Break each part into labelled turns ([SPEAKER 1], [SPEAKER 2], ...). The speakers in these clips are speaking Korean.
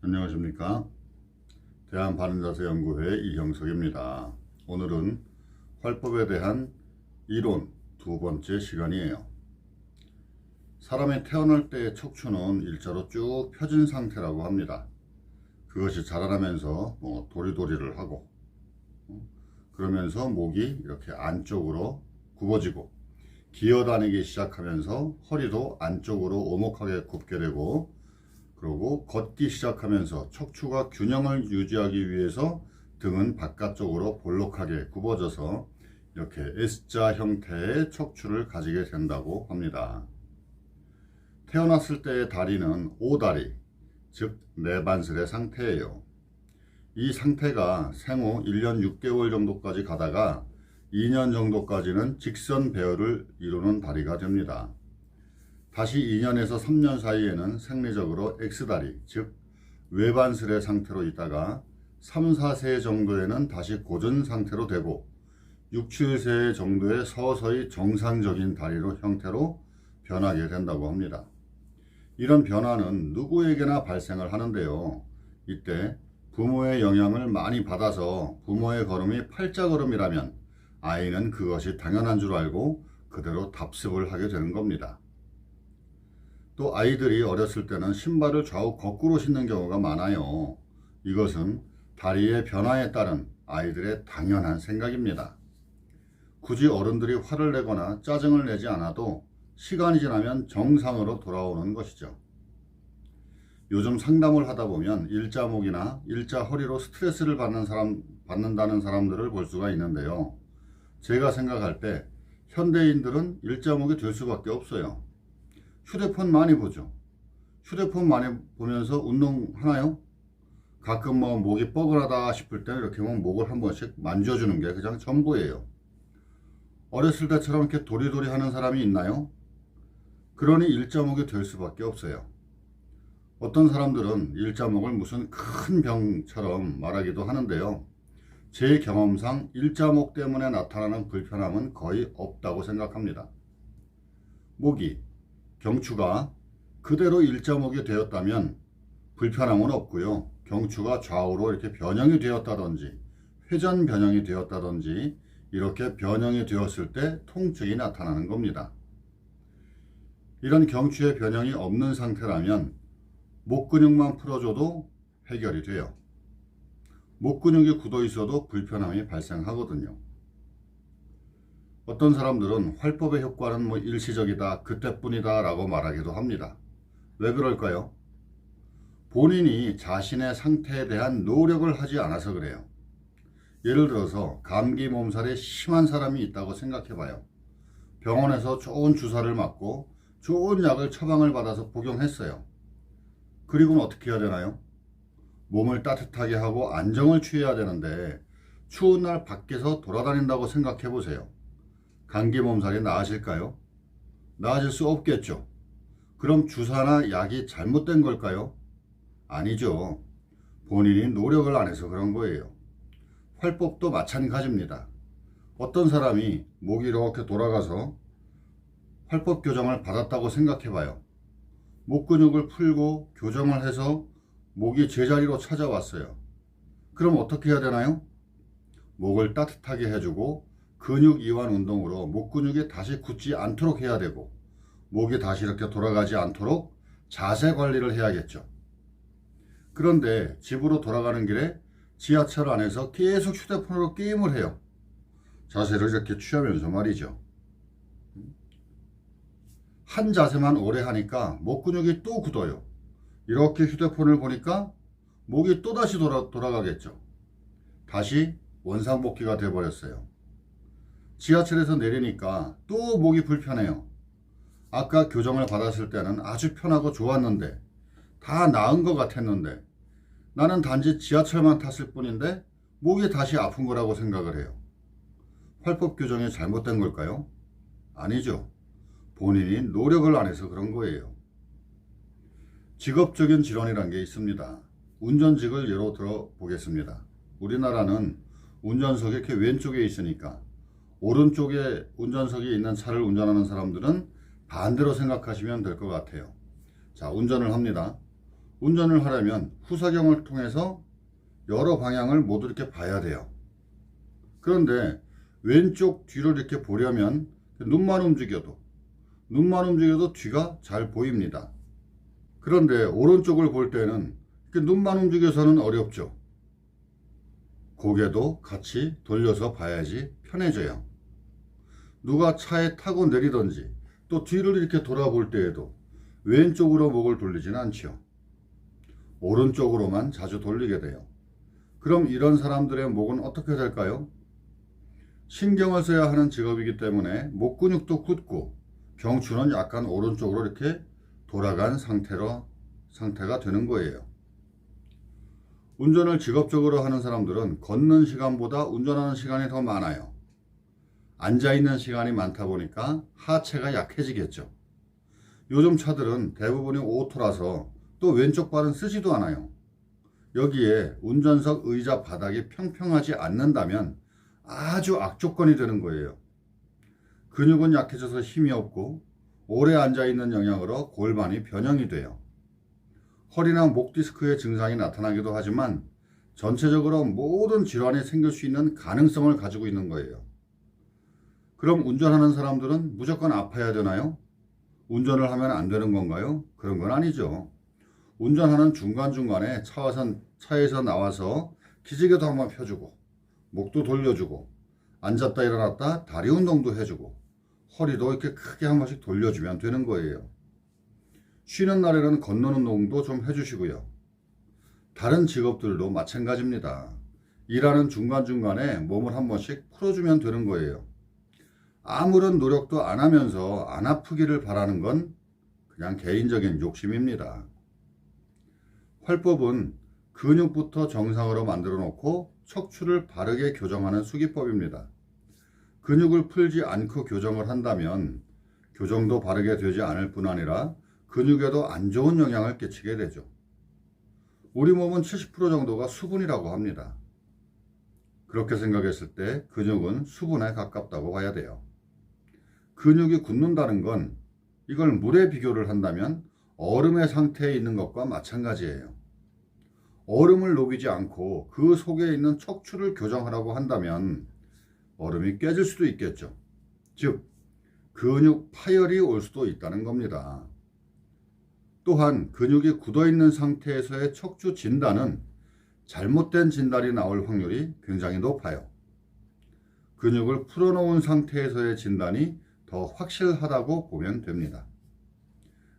[SPEAKER 1] 안녕하십니까. 대한바른자세연구회 이형석입니다. 오늘은 활법에 대한 이론 두 번째 시간이에요. 사람이 태어날 때의 척추는 일자로 쭉 펴진 상태라고 합니다. 그것이 자라나면서 도리도리를 하고 그러면서 목이 이렇게 안쪽으로 굽어지고 기어다니기 시작하면서 허리도 안쪽으로 오목하게 굽게 되고, 그리고 걷기 시작하면서 척추가 균형을 유지하기 위해서 등은 바깥쪽으로 볼록하게 굽어져서 이렇게 S자 형태의 척추를 가지게 된다고 합니다. 태어났을 때의 다리는 오다리, 즉 내반슬의 상태예요. 이 상태가 생후 1년 6개월 정도까지 가다가 2년 정도까지는 직선 배열을 이루는 다리가 됩니다. 다시 2년에서 3년 사이에는 생리적으로 X다리, 즉 외반슬의 상태로 있다가 3, 4세 정도에는 다시 고전 상태로 되고 6, 7세 정도에 서서히 정상적인 다리로 형태로 변하게 된다고 합니다. 이런 변화는 누구에게나 발생을 하는데요. 이때 부모의 영향을 많이 받아서 부모의 걸음이 팔자걸음이라면 아이는 그것이 당연한 줄 알고 그대로 답습을 하게 되는 겁니다. 또 아이들이 어렸을 때는 신발을 좌우 거꾸로 신는 경우가 많아요. 이것은 다리의 변화에 따른 아이들의 당연한 생각입니다. 굳이 어른들이 화를 내거나 짜증을 내지 않아도 시간이 지나면 정상으로 돌아오는 것이죠. 요즘 상담을 하다 보면 일자목이나 일자허리로 스트레스를 받는다는 사람들을 볼 수가 있는데요. 제가 생각할 때 현대인들은 일자목이 될 수밖에 없어요. 휴대폰 많이 보죠. 휴대폰 많이 보면서 운동하나요? 가끔 목이 뻐근하다 싶을 때 이렇게 목을 한 번씩 만져주는 게 그냥 전부예요. 어렸을 때처럼 이렇게 도리도리 하는 사람이 있나요? 그러니 일자목이 될 수밖에 없어요. 어떤 사람들은 일자목을 무슨 큰 병처럼 말하기도 하는데요. 제 경험상 일자목 때문에 나타나는 불편함은 거의 없다고 생각합니다. 목이, 경추가 그대로 일자목이 되었다면 불편함은 없고요. 경추가 좌우로 이렇게 변형이 되었다든지 회전 변형이 되었다든지 이렇게 변형이 되었을 때 통증이 나타나는 겁니다. 이런 경추의 변형이 없는 상태라면 목 근육만 풀어줘도 해결이 돼요. 목 근육이 굳어 있어도 불편함이 발생하거든요. 어떤 사람들은 활법의 효과는 일시적이다, 그때뿐이다 라고 말하기도 합니다. 왜 그럴까요? 본인이 자신의 상태에 대한 노력을 하지 않아서 그래요. 예를 들어서 감기 몸살이 심한 사람이 있다고 생각해 봐요. 병원에서 좋은 주사를 맞고 좋은 약을 처방을 받아서 복용했어요. 그리고는 어떻게 해야 되나요? 몸을 따뜻하게 하고 안정을 취해야 되는데 추운 날 밖에서 돌아다닌다고 생각해 보세요. 감기 몸살이 나아질까요? 나아질 수 없겠죠. 그럼 주사나 약이 잘못된 걸까요? 아니죠. 본인이 노력을 안 해서 그런 거예요. 활법도 마찬가지입니다. 어떤 사람이 목이 이렇게 돌아가서 활법 교정을 받았다고 생각해 봐요. 목 근육을 풀고 교정을 해서 목이 제자리로 찾아왔어요. 그럼 어떻게 해야 되나요? 목을 따뜻하게 해주고 근육 이완 운동으로 목 근육이 다시 굳지 않도록 해야 되고 목이 다시 이렇게 돌아가지 않도록 자세 관리를 해야겠죠. 그런데 집으로 돌아가는 길에 지하철 안에서 계속 휴대폰으로 게임을 해요. 자세를 이렇게 취하면서 말이죠. 한 자세만 오래 하니까 목 근육이 또 굳어요. 이렇게 휴대폰을 보니까 목이 또다시 돌아가겠죠. 다시 원상복귀가 돼버렸어요. 지하철에서 내리니까 또 목이 불편해요. 아까 교정을 받았을 때는 아주 편하고 좋았는데 다 나은 것 같았는데 나는 단지 지하철만 탔을 뿐인데 목이 다시 아픈 거라고 생각을 해요. 활법 교정이 잘못된 걸까요? 아니죠. 본인이 노력을 안 해서 그런 거예요. 직업적인 질환이란 게 있습니다. 운전직을 예로 들어 보겠습니다. 우리나라는 운전석이 이렇게 왼쪽에 있으니까 오른쪽에 운전석에 있는 차를 운전하는 사람들은 반대로 생각하시면 될 것 같아요. 자, 운전을 합니다. 운전을 하려면 후사경을 통해서 여러 방향을 모두 이렇게 봐야 돼요. 그런데 왼쪽 뒤를 이렇게 보려면 눈만 움직여도 뒤가 잘 보입니다. 그런데 오른쪽을 볼 때는 눈만 움직여서는 어렵죠. 고개도 같이 돌려서 봐야지 편해져요. 누가 차에 타고 내리던지 또 뒤를 이렇게 돌아볼 때에도 왼쪽으로 목을 돌리지는 않죠. 오른쪽으로만 자주 돌리게 돼요. 그럼 이런 사람들의 목은 어떻게 될까요? 신경을 써야 하는 직업이기 때문에 목 근육도 굳고 경추는 약간 오른쪽으로 이렇게 돌아간 상태가 되는 거예요. 운전을 직업적으로 하는 사람들은 걷는 시간보다 운전하는 시간이 더 많아요. 앉아있는 시간이 많다 보니까 하체가 약해지겠죠. 요즘 차들은 대부분이 오토라서 또 왼쪽 발은 쓰지도 않아요. 여기에 운전석 의자 바닥이 평평하지 않는다면 아주 악조건이 되는 거예요. 근육은 약해져서 힘이 없고 오래 앉아있는 영향으로 골반이 변형이 돼요. 허리나 목 디스크의 증상이 나타나기도 하지만 전체적으로 모든 질환이 생길 수 있는 가능성을 가지고 있는 거예요. 그럼 운전하는 사람들은 무조건 아파야 되나요? 운전을 하면 안 되는 건가요? 그런 건 아니죠. 운전하는 중간중간에 차에서 나와서 기지개도 한번 펴주고 목도 돌려주고 앉았다 일어났다 다리 운동도 해주고 허리도 이렇게 크게 한 번씩 돌려주면 되는 거예요. 쉬는 날에는 걷는 운동도 좀 해주시고요. 다른 직업들도 마찬가지입니다. 일하는 중간중간에 몸을 한 번씩 풀어주면 되는 거예요. 아무런 노력도 안 하면서 안 아프기를 바라는 건 그냥 개인적인 욕심입니다. 활법은 근육부터 정상으로 만들어 놓고 척추를 바르게 교정하는 수기법입니다. 근육을 풀지 않고 교정을 한다면 교정도 바르게 되지 않을 뿐 아니라 근육에도 안 좋은 영향을 끼치게 되죠. 우리 몸은 70% 정도가 수분이라고 합니다. 그렇게 생각했을 때 근육은 수분에 가깝다고 봐야 돼요. 근육이 굳는다는 건 이걸 물에 비교를 한다면 얼음의 상태에 있는 것과 마찬가지예요. 얼음을 녹이지 않고 그 속에 있는 척추를 교정하라고 한다면 얼음이 깨질 수도 있겠죠. 즉, 근육 파열이 올 수도 있다는 겁니다. 또한 근육이 굳어있는 상태에서의 척추 진단은 잘못된 진단이 나올 확률이 굉장히 높아요. 근육을 풀어놓은 상태에서의 진단이 더 확실하다고 보면 됩니다.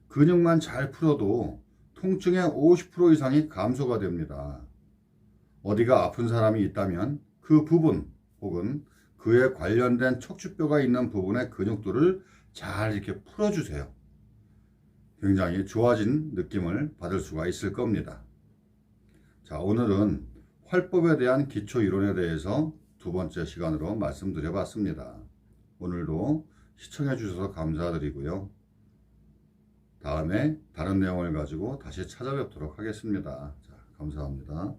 [SPEAKER 1] 근육만 잘 풀어도 통증의 50% 이상이 감소가 됩니다. 어디가 아픈 사람이 있다면 그 부분 혹은 그에 관련된 척추뼈가 있는 부분의 근육들을 잘 이렇게 풀어주세요. 굉장히 좋아진 느낌을 받을 수가 있을 겁니다. 자, 오늘은 활법에 대한 기초 이론에 대해서 두 번째 시간으로 말씀드려 봤습니다. 오늘도 시청해 주셔서 감사드리고요. 다음에 다른 내용을 가지고 다시 찾아뵙도록 하겠습니다. 자, 감사합니다.